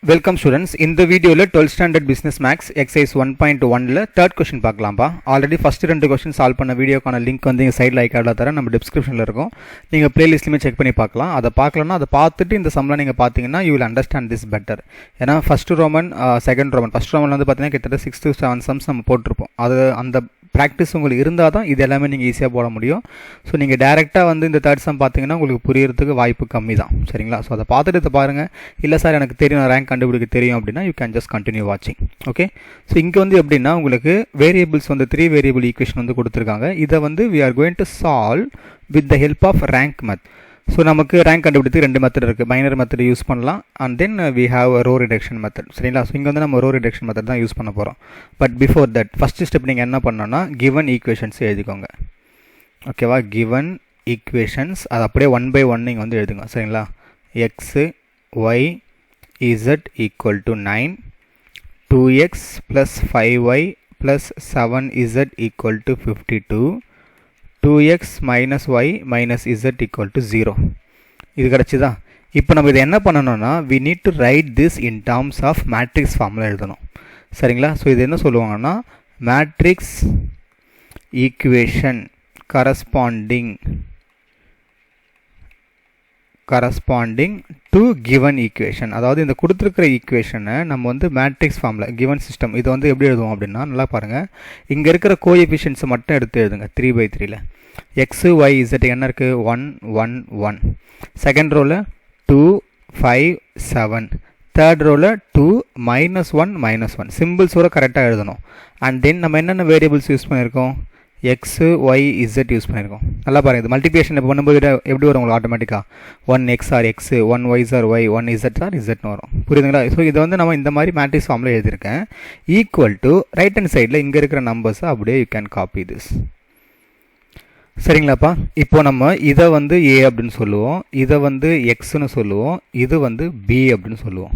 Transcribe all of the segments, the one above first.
Welcome students. இந்த வீடியோவில் 12th standard business maths exercise 1.1ல் தேர்ட் கொஸ்டின் பார்க்கலாம்ப்பா. ஆல்ரெடி ஃபஸ்ட்டு 2 கொஸ்டின் சால்வ் பண்ண வீடியோக்கான லிங்க் வந்து எங்கள் சைடில் ஐக்கார்டில் தர நம்ம டிஸ்கிரிப்ஷனில் இருக்கும். நீங்கள் பிளேலிஸ்ட்லையுமே செக் பண்ணி பார்க்கலாம். அதை பார்க்கலன்னா அதை பார்த்துட்டு இந்த சம்லாம் நீங்கள் பார்த்தீங்கன்னா you will understand this better. ஏன்னா first roman second roman first roman வந்து பார்த்தீங்கன்னா கிட்டத்தட்ட 6 to 7 சம்ஸ் நம்ம போட்டிருப்போம். அது அந்த ப்ராக்டிஸ் உங்களுக்கு இருந்தால் தான் இது எல்லாமே நீங்கள் ஈஸியாக போட முடியும். ஸோ நீங்கள் டேரெக்டாக வந்து இந்த தேர்ட் சம் பார்த்தீங்கன்னா உங்களுக்கு புரியறதுக்கு வாய்ப்பு கம்மி தான். சரிங்களா? ஸோ அதை பார்த்துட்டு இதை பாருங்கள். இல்லை சார் எனக்கு தெரியும், ரேங்க் கண்டுபிடிக்க தெரியும் அப்படின்னா யூ கேன் ஜஸ்ட் கண்டினியூ வாட்சிங். ஓகே. ஸோ இங்கே வந்து எப்படின்னா உங்களுக்கு வேரியபிள்ஸ் வந்து 3 வேரியபிள் ஈக்குவேஷன் வந்து கொடுத்துருக்காங்க. இதை வந்து we are going to solve with the help of rank method. So நமக்கு ரேங்க் கண்டுபிடித்து 2 மெத்தட் இருக்குது. பைனரி மெத்தட் யூஸ் பண்ணலாம் and then we have row reduction method. சரிங்களா? ஸோ இங்கே வந்து நம்ம ரோ ரிடக்ஷன் மெத்தட் தான் யூஸ் பண்ண போகிறோம். But before that first step நீங்கள் என்ன பண்ணணும்னா கிவன் ஈக்குவேஷன்ஸ் எழுதிக்கோங்க. ஓகேவா? கிவன் ஈக்குவேஷன்ஸ் அது அப்படியே 1 by 1 நீங்கள் வந்து எழுதுங்க. சரிங்களா? X y z equal to 9, 2x plus 5y plus 7z equal to 52, 2x minus y minus z equal to 0. இது கிடச்சிதா? இப்போ நம்ம இதை என்ன பண்ணணும்னா we need to write this in terms of matrix formula எழுதணும். சரிங்களா? ஸோ இது என்ன சொல்லுவாங்கன்னா matrix equation corresponding to given equation. அதாவது இந்த கொடுத்துருக்கிற ஈக்குவேஷனை நம்ம வந்து மேட்ரிக்ஸ் ஃபார்மில் கிவன் சிஸ்டம் இதை வந்து எப்படி எழுதுவோம் அப்படின்னா நல்லா பாருங்கள். இங்கே இருக்கிற கோஎஃபிஷியன்ஸை மட்டும் எடுத்து எழுதுங்க. 3/3ல் எக்ஸு ஒய் இசட் என்ன இருக்குது? 1 1 1. செகண்ட் ரோவில் 2 5 7. தேர்ட் ரோவில் 2 -1 -1. சிம்பிள்ஸோட கரெக்டாக எழுதணும். அண்ட் தென் நம்ம என்னென்ன வேரியபிள்ஸ் யூஸ் பண்ணியிருக்கோம்? எக்ஸு ஒய் இசட் யூஸ் பண்ணியிருக்கோம். நல்லா பாருங்கள். இது மல்டிப்ளிகேஷன் இப்போ பண்ணும்போது எப்படி வரும் உங்களுக்கு ஆட்டோமேட்டிக்காக? 1x or x, 1y or y, 1z or இசட்னு வரும். புரியுதுங்களா? ஸோ இதை வந்து நம்ம இந்த மாதிரி மேட்ரிக்ஸ் ஃபார்மில் எழுதியிருக்கேன். ஈக்குவல் டு ரைட் ஹேண்ட் சைடில் இங்கே இருக்கிற நம்பர்ஸை அப்படியே யூ கேன் காப்பி திஸ். சரிங்களாப்பா? இப்போ நம்ம இதை வந்து ஏ அப்படின்னு சொல்லுவோம், இதை வந்து எக்ஸ்ன்னு சொல்லுவோம், இது வந்து பி அப்படின்னு சொல்லுவோம்.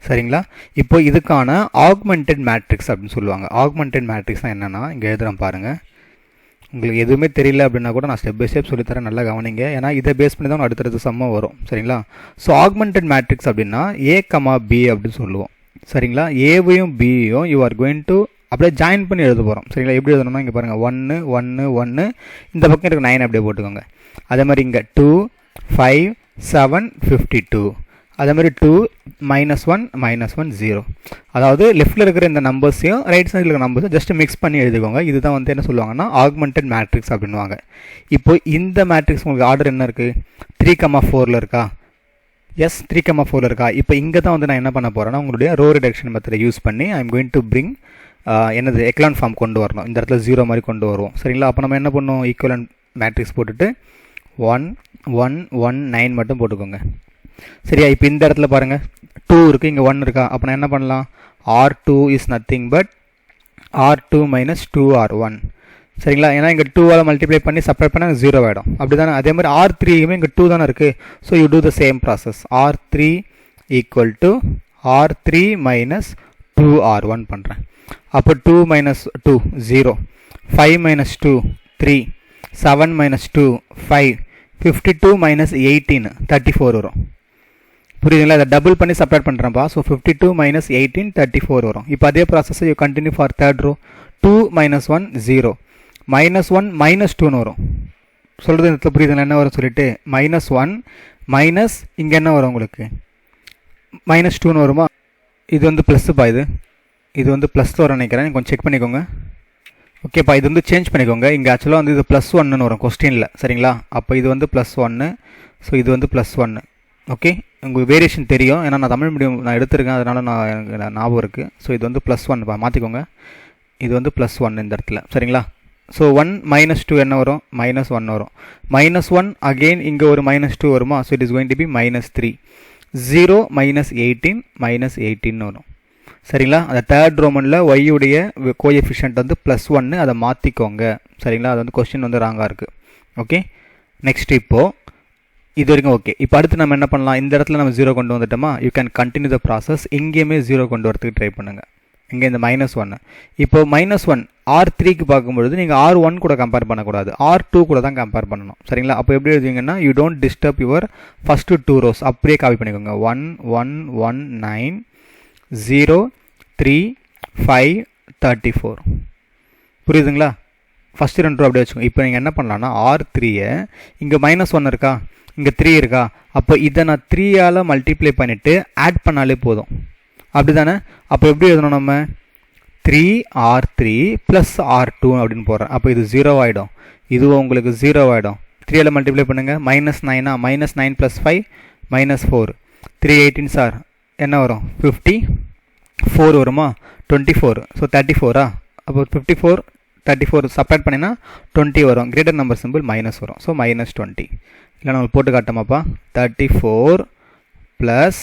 சரிங்களா? இப்போ இதுக்கான ஆக்மெண்டட் மேட்ரிக்ஸ் அப்படின்னு சொல்லுவாங்க. ஆக்மெண்டட் மேட்ரிக்ஸ்னால் என்னென்னா இங்கே எழுதுகிறேன் பாருங்கள். உங்களுக்கு எதுவுமே தெரியல அப்படின்னா கூட நான் ஸ்டெப் பை ஸ்டெப் சொல்லித்தரேன், நல்லா கவனிங்க. ஏன்னா இதை பேஸ் பண்ணி தான் அடுத்தடுத்த சம்மம் வரும். சரிங்களா? ஸோ ஆக்மெண்டட் மேட்ரிக்ஸ் அப்படின்னா ஏ கமா பி அப்படின்னு சொல்லுவோம். சரிங்களா? ஏவையும் பியையும் யூ ஆர் கோயிங் டு அப்படியே ஜாயின் பண்ணி எழுத போகிறோம். சரிங்களா? எப்படி எழுதணும்னா இங்கே பாருங்கள் 1 1 1, இந்த பக்கம் இருக்க 9 அப்படியே போட்டுக்கோங்க. அதே மாதிரி இங்கே 2 5 7 52. அதே மாதிரி 2 -1 -1 0. அதாவது லெஃப்ட்டில் இருக்கிற இந்த நம்பர்ஸையும் ரைட் சைடில் இருக்கிற நம்பர்ஸையும் ஜஸ்ட் மிக்ஸ் பண்ணி எழுதிக்கோங்க. இதுதான் வந்து என்ன சொல்லுவாங்கன்னா ஆக்மெண்டட் மேட்ரிக்ஸ் அப்படின்வாங்க. இப்போ இந்த மேட்ரிக்ஸ் உங்களுக்கு ஆர்டர் என்ன இருக்குது? 3,4ல் இருக்கா? எஸ், 3,4ல் இருக்கா? இப்போ இங்கே தான் வந்து நான் என்ன பண்ண போகிறேன்னா உங்களுடைய ரோ ரிடக்ஷன் மெத்தடை யூஸ் பண்ணி I am going to bring என்னது எக்லான் ஃபார்ம் கொண்டு வரணும். இந்த இடத்துல 0 மாதிரி கொண்டு வருவோம். சரிங்களா? அப்போ நம்ம என்ன பண்ணுவோம்? ஈக்குவலன்ட் மேட்ரிக்ஸ் போட்டுட்டு 1 1 1 9 மட்டும் போட்டுக்கோங்க. சரியா? இப்போ இந்த இடத்துல பாருங்கள் 2 இருக்குது, இங்கே 1 இருக்கா? அப்போ நான் என்ன பண்ணலாம்? R2 is nothing but R2 - 2R1. சரிங்களா? ஏன்னா இங்கே 2ஆல் மல்டிப்ளை பண்ணி செப்பரேட் பண்ணால் 0 ஆகிடும். அப்படி தானே? அதே மாதிரி R3யுமே இங்கே 2 தானே இருக்குது. So you do the same process. R3 equal to R3 - 2R1 பண்ணுறேன். அப்போ 2 - 2 0, 5 - 2 3, 7 - 2 5, 52 - 18 34 வரும். புரியுதுங்களா? இதை டபுள் பண்ணி செப்பரேட் பண்ணுறேன்ப்பா. ஸோ 52 - 18 34 வரும். இப்போ அதே ப்ராசஸை you continue for third row. 2 - 1 0, -1 - 2ன்னு வரும். சொல்கிறது இந்த இடத்துல புரியுதுங்களா என்ன வரும் சொல்லிட்டு? -1 மைனஸ் இங்கே என்ன வரும் உங்களுக்கு? -2ன்னு வருமா? இது வந்து ப்ளஸ்ஸுப்பா. இது வந்து ப்ளஸ் வரும் நினைக்கிறேன். கொஞ்சம் செக் பண்ணிக்கோங்க. ஓகேப்பா, இது வந்து சேஞ்ச் பண்ணிக்கோங்க. இங்கே ஆக்சுவலாக வந்து இது +1ன்னு வரும் கொஸ்டினில். சரிங்களா? அப்போ இது வந்து +1, ஸோ இது வந்து +1. ஓகே, உங்களுக்கு வேரியேஷன் தெரியும். ஏன்னா நான் தமிழ் மீடியம் நான் எடுத்திருக்கேன், அதனால் எனக்கு ஞாபகம் இருக்குது. ஸோ இது வந்து +1 மாற்றிக்கோங்க. இது வந்து +1 இந்த இடத்துல. சரிங்களா? ஸோ 1 - 2 என்ன வரும்? -1 வரும். -1 அகெயின் இங்கே ஒரு -2 வருமா? So it is going to be -3. 0 - 18 -18ன்னு வரும். சரிங்களா? அந்த தேர்ட் ரோமனில் ஒய்யுடைய கோஎஃபிஷியன்ட் வந்து +1, அதை மாற்றிக்கோங்க. சரிங்களா? அது வந்து கொஸ்டின் வந்து ராங்காக இருக்குது. ஓகே, நெக்ஸ்ட் இப்போது இது வரைக்கும் ஓகே. இப்போ அடுத்து நம்ம என்ன பண்ணலாம்? இந்த இடத்துல நம்ம 0 கொண்டு வந்துட்டோமா? You can continue the process. இங்கேயுமே 0 கொண்டு வரதுக்கு ட்ரை பண்ணுங்கள். இங்கே இந்த -1. இப்போ -1 R3க்கு பார்க்கும்பொழுது நீங்கள் R1 கூட கம்பேர் பண்ணக்கூடாது, R2 கூட தான் கம்பேர் பண்ணணும். சரிங்களா? அப்போ எப்படி எழுதுவீங்கன்னா you don't disturb your first 2 rows. அப்படியே காப்பி பண்ணிக்கோங்க. 1 1 1 9 0 3 5 34. புரியுதுங்களா? ஃபஸ்ட்டு 2 ரோ அப்படியே வச்சுக்கோங்க. இப்போ நீங்கள் என்ன பண்ணலான்னா R3-ஐ இங்கே -1 இருக்கா, இங்கே 3 இருக்கா, அப்போ இதை நான் 3ஆல் மல்டிப்ளை பண்ணிவிட்டு ஆட் பண்ணாலே போதும். அப்படி தானே? அப்போ எப்படி எழுதணும் நம்ம? 3R3 + R2 அப்படின்னு போடுறேன். அப்போ இது 0 ஆகிடும், இதுவும் உங்களுக்கு 0 ஆகிடும். 3ஆல் மல்டிப்ளை பண்ணுங்கள். -9 -9 + 5 -4 3 18 சார் என்ன வரும்? 54 வருமா? 24 ஸோ 34. அப்போ 54 34 சப்ராக்ட் பண்ணினா 20 வரும். கிரேட்டர் நம்பர் சிம்பிள் மைனஸ் வரும். ஸோ -20. இல்லை நம்ம போட்டு காட்டமாப்பா. 34 +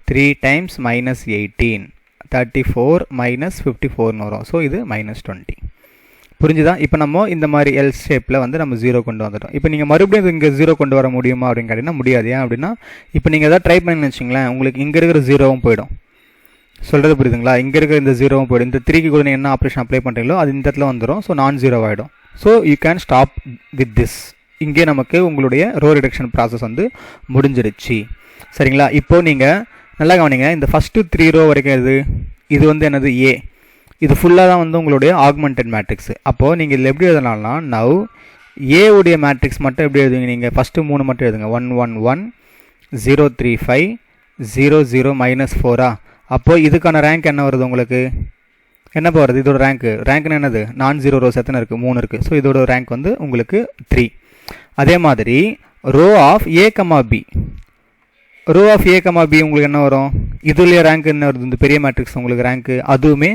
3 டைம்ஸ் -18 34 - 54 வரும். ஸோ இது -20. புரிஞ்சுதா? இப்போ நம்ம இந்த மாதிரி எல் ஷேப்பில் வந்து நம்ம 0 கொண்டு வந்துட்டோம். இப்போ நீங்கள் மறுபடியும் இங்கே 0 கொண்டு வர முடியுமா அப்படின்னு கேட்டிங்கன்னா முடியாது. ஏன் அப்படின்னா இப்போ நீங்கள் எதாவது ட்ரை பண்ணி வச்சிங்களேன், உங்களுக்கு இங்கே இருக்கிற 0வும் போயிடும். சொல்கிறது புரியுதுங்களா? இங்கே இருக்கிற இந்த 0வும் போயிடும். இந்த 3க்கு கூட நீங்கள் என்ன ஆப்ரேஷன் அப்ளை பண்ணுறீங்களோ அது இந்த இடத்துல வந்துடும். ஸோ நான்-0 ஆகிடும். So you can stop with this. இங்கே நமக்கு உங்களுடைய ரோ ரிடக்ஷன் ப்ராசஸ் வந்து முடிஞ்சிடுச்சு. சரிங்களா? இப்போது நீங்கள் நல்லா கவனிங்க. இந்த ஃபஸ்ட்டு 3 ரோ வரைக்கும் இது வந்து என்னது? ஏ. இது ஃபுல்லாக தான் வந்து உங்களுடைய ஆக்மெண்டட் மேட்ரிக்ஸ். அப்போது நீங்கள் இதில் எப்படி எழுதலாம்னா, நவ் ஏ உடைய மேட்ரிக்ஸ் மட்டும் எப்படி எழுதுவீங்க? நீங்கள் ஃபஸ்ட்டு 3 மட்டும் எழுதுங்க. 1 1 1 0 3 5 0 0 -4. அப்போது இதுக்கான ரேங்க் என்ன வருது உங்களுக்கு? என்னப்போ வருது? இதோட ரேங்க்னு என்னது? நான்-0 ரோஸ் எத்தனை இருக்குது? 3 இருக்குது. ஸோ இதோட ரேங்க் வந்து உங்களுக்கு 3. அதே மாதிரி row of A comma b, rho of A comma b உங்களுக்கு என்ன வரும்? இதுலேயே ரேங்க் என்ன வருது? இந்த பெரிய மேட்ரிக்ஸ் உங்களுக்கு ரேங்க்கு அதுவுமே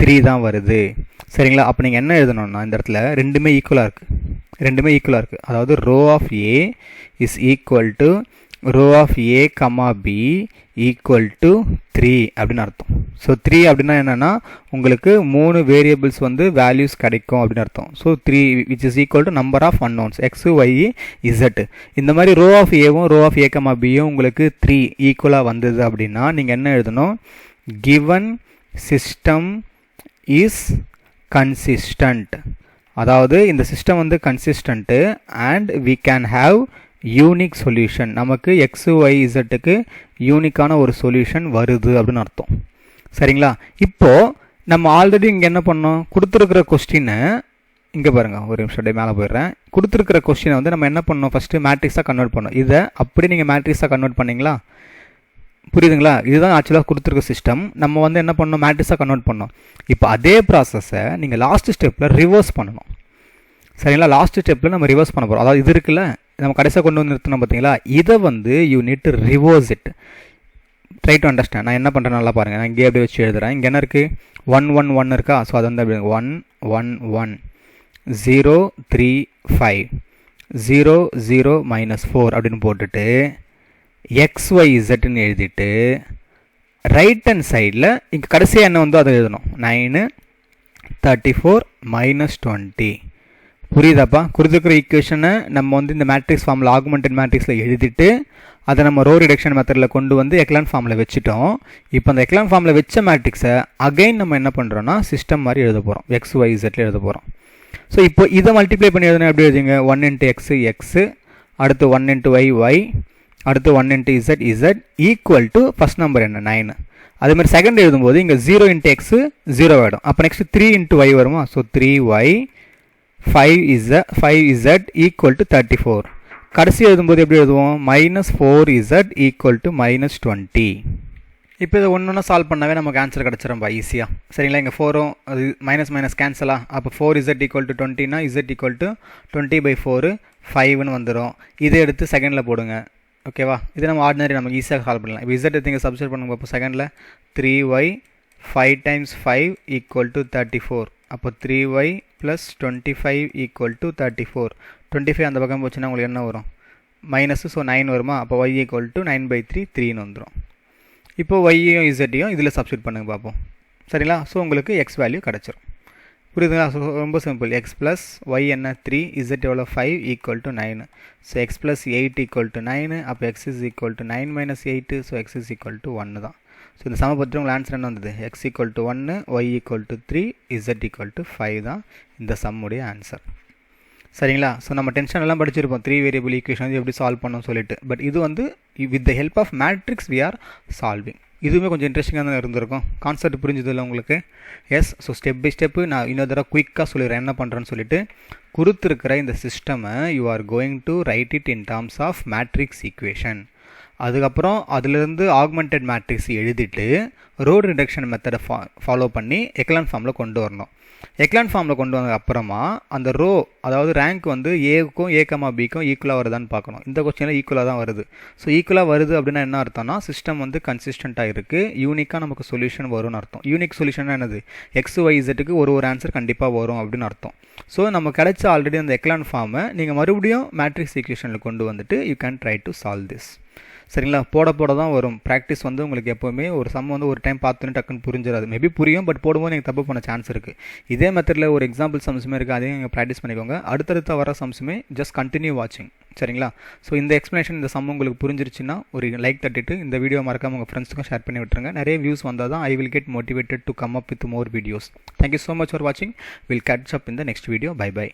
3 தான் வருது. சரிங்களா? அப்போ நீங்கள் என்ன எழுதணும்னா, இந்த இடத்துல ரெண்டுமே ஈக்குவலாக இருக்குது. அதாவது rho of a is equal to rho of A comma b equal to 3 அப்படின்னு அர்த்தம். ஸோ 3 அப்படின்னா என்னென்னா உங்களுக்கு 3 வேரியபிள்ஸ் வந்து வேல்யூஸ் கிடைக்கும் அப்படின்னு அர்த்தம். So 3 which is equal to number of unknowns x y z. இந்த மாதிரி ரோ ஆஃப் ஏவும் ரோ ஆஃப் ஏ கமா பியும் உங்களுக்கு 3 ஈக்குவலாக வந்தது அப்படின்னா நீங்கள் என்ன எழுதணும்? Given system is consistent. அதாவது இந்த சிஸ்டம் வந்து consistent and we can have unique solution. நமக்கு எக்ஸு ஒய் இசட்டுக்கு யூனிக்கான ஒரு சொல்யூஷன் வருது அப்படின்னு அர்த்தம். சரிங்களா? இப்போது நம்ம ஆல்ரெடி இங்கே என்ன பண்ணோம்? கொடுத்துருக்கிற கொஸ்டினை இங்கே பாருங்கள், ஒரு நிமிஷம் அப்படியே மேலே போயிடுறேன். கொடுத்துருக்கிற கொஸ்டினை வந்து நம்ம என்ன பண்ணோம்? ஃபஸ்ட்டு மேட்ரிக்ஸாக கன்வெர்ட் பண்ணோம். இதை அப்படி நீங்கள் மேட்ரிக்ஸாக கன்வெர்ட் பண்ணிங்களா? புரியுதுங்களா? இதுதான் ஆக்சுவலாக கொடுத்துருக்க சிஸ்டம். நம்ம வந்து என்ன பண்ணோம்? மேட்ரிக்ஸாக கன்வெர்ட் பண்ணோம். இப்போ அதே ப்ராசஸை நீங்கள் லாஸ்ட் ஸ்டெப்பில் ரிவர்ஸ் பண்ணணும். சரிங்களா? லாஸ்ட் ஸ்டெப்பில் நம்ம ரிவர்ஸ் பண்ண போகிறோம். அதாவது இது இருக்குல்ல, நம்ம கடைசியாக கொண்டு வந்து நிறுத்தணும் பார்த்தீங்களா? இதை வந்து you need to reverse it. Try to understand. நான் என்ன பண்ணுறேன் நல்லா பாருங்கள். நான் இங்கே அப்படியே வச்சு எழுதுகிறேன். இங்கே என்ன இருக்குது? 1 1 1 இருக்கா? ஸோ அது வந்து அப்படி 1 1 1 0 3 5 0 0 -4 அப்படின்னு போட்டுட்டு XYZன்னு எழுதிட்டு ரைட் ஹேண்ட் சைடில் இங்கே கடைசியாக என்ன வந்தோ அதை எழுதணும். 9 34 -20. புரியுதாப்பா? கொடுத்துருக்கிற ஈக்குவேஷனை நம்ம வந்து இந்த மேட்ரிக்ஸ் ஃபார்மில் ஆகுமெண்டட் மேட்ரிக்ஸில் எழுதிட்டு அதை நம்ம ரோ ரிடக்ஷன் மெத்தடில் கொண்டு வந்து எக்லான் ஃபார்மில் வச்சுட்டோம். இப்போ அந்த எக்லான் ஃபார்மில் வச்ச மேட்ரிக்ஸை அகைன் நம்ம என்ன பண்ணுறோன்னா சிஸ்டம் மாதிரி எழுத போகிறோம். XYZல எழுத போகிறோம். ஸோ இப்போ இதை மல்டிப்ளை பண்ணி எழுதுனா எப்படி எழுதுங்க? 1 × X X, அடுத்து 1 × Y Y, அடுத்து 1 × Z Z equal to first number என்ன? 9. அதே மாதிரி செகண்ட் எழுதும்போது இங்கே 0 × X 0 ஆகிடும். அப்போ நெக்ஸ்ட் 3 × Y வருமா? So 3Y 5Z equal to 34. கடைசி எழுதும்போது எப்படி எழுதுவோம்? -4Z equal to -20. இப்போ இதை ஒன்று ஒன்றா சால்வ் பண்ணாவே நமக்கு ஆன்சர் கிடச்சிரும்பா ஈஸியாக. சரிங்களா? இங்கே 4ம் அது மைனஸ் கேன்சலா. அப்போ 4Z ஈக்குவல் டு 20னா Z ஈக்குவல் டு 20/4 5ன்னு வந்துடும். இதை எடுத்து செகண்டில் போடுங்க. ஓகேவா? இது நம்ம ஆர்டினரி நமக்கு ஈஸியாக சால்வ் பண்ணலாம். இப்போ Z எடுத்து இங்கே சப்ஸ்டிட் பண்ணுங்க. அப்போ செகண்டில் 3Y 5 × 5 ஈக்குவல் டு 34. அப்போ 3Y + 25 ஈக்குவல் டு 34. 25 அந்த பக்கம் போச்சுன்னா உங்களுக்கு என்ன வரும்? மைனஸு. ஸோ 9 வருமா? அப்போ Y ஈக்குவல் டு 9/3 3ன்னு வந்துடும். இப்போ ஒய்யும் இசட்டையும் இதில் சப்ஸ்டிட் பண்ணுங்க பார்ப்போம். சரிங்களா? ஸோ உங்களுக்கு எக்ஸ் வேல்யூ கிடச்சிரும். புரியுதுங்களா? ஸோ ரொம்ப சிம்பிள். எக்ஸ் ப்ளஸ் ஒய் என்ன? 3, இசட் எவ்வளோ? 5 equal to 9. So x plus 8 equal to 9. அப்போ x is equal to 9 - 8. So x is equal to 1 தான். ஸோ இந்த சமபத்திரம் உங்களுக்கு ஆன்சர் என்ன வந்தது? X equal to 1, y equal to 3, z equal to 5 தான் இந்த சம்முடைய ஆன்சர். சரிங்களா? ஸோ நம்ம டென்ஷன் எல்லாம் படிச்சிருப்போம் 3 வேரியபிள் ஈக்குவேஷன் வந்து எப்படி சால்வ் பண்ணோம் சொல்லிட்டு. பட் இது வந்து with the help of matrix we are solving. இதுவுமே கொஞ்சம் இன்ட்ரெஸ்டிங்காக தான் இருந்திருக்கும். கான்செப்ட் புரிஞ்சுது இல்லை உங்களுக்கு? Yes. So step by step நான் இன்னொரு தடவை குயிக்காக சொல்லிடுறேன் என்ன பண்ணுறேன்னு சொல்லிட்டு. கொடுத்துருக்கிற இந்த சிஸ்டமை you are going to write it in terms of matrix equation. அதுக்கப்புறம் அதிலிருந்து ஆக்மெண்டட் மேட்ரிக்ஸ் எழுதிட்டு ரோடு ரிடக்ஷன் மெத்தடை ஃபாலோ பண்ணி எக்லான் ஃபார்மில் கொண்டு வரணும். எக்லான் ஃபார்மில் கொண்டு வந்த அப்புறமா அந்த ரோ, அதாவது ரேங்க் வந்து ஏக்கும் ஏ பிக்கும் ஈக்குவலாக வருதான்னு பார்க்கணும். இந்த கொஸ்டினில் ஈக்குவலாக தான் வருது. ஸோ ஈக்குவலாக வருது அப்படின்னா என்ன அர்த்தம்னா சிஸ்டம் வந்து கன்சிஸ்டண்ட்டாக இருக்குது, யூனிக்காக நமக்கு சொல்யூஷன் வரும்னு அர்த்தம். யூனிக் சொல்யூஷன் என்னது? எக்ஸ் ஒய் இசட்டுக்கு ஒரு ஆன்சர் கண்டிப்பாக வரும் அப்படின்னு அர்த்தம். ஸோ நம்ம கிடைச்ச ஆல்ரெடி அந்த எக்லான் ஃபார்மை நீங்கள் மறுபடியும் மேட்ரிக்ஸ் ஈக்குவேஷனில் கொண்டு வந்துட்டு you can try to solve this. சரிங்களா? போட தான் வரும். ப்ராக்டிஸ் வந்து உங்களுக்கு எப்போவுமே ஒரு சம் வந்து ஒரு டைம் பார்த்தோன்னே டக்குன்னு புரிஞ்சிடாது. மேபி புரியும், பட் போடும்போது நீங்கள் தப்பு பண்ண சான்ஸ் இருக்குது. இதே மெத்தடில் ஒரு எக்ஸாம்பிள் சம்ஸுமே இருக்குது, அதையும் நீங்கள் ப்ராக்டிஸ் பண்ணிக்கோங்க. அடுத்தடுத்த வர சம்ஸுமே ஜஸ்ட் கண்டினியூ வாட்சிங். சரிங்களா? ஸோ இந்த எக்ஸ்ப்ளனேஷன், இந்த சம் உங்களுக்கு புரிஞ்சிருச்சுன்னா ஒரு லைக் தட்டிட்டு இந்த வீடியோ மறக்காம உங்கள் ஃப்ரெண்ட்ஸுக்கும் ஷேர் பண்ணி விட்டுருங்க. நிறைய வியூஸ் வந்தால் தான் I will get motivated to come up with more videos. Thank you so much for வாட்சிங். Will catch up in the next video. Bye by.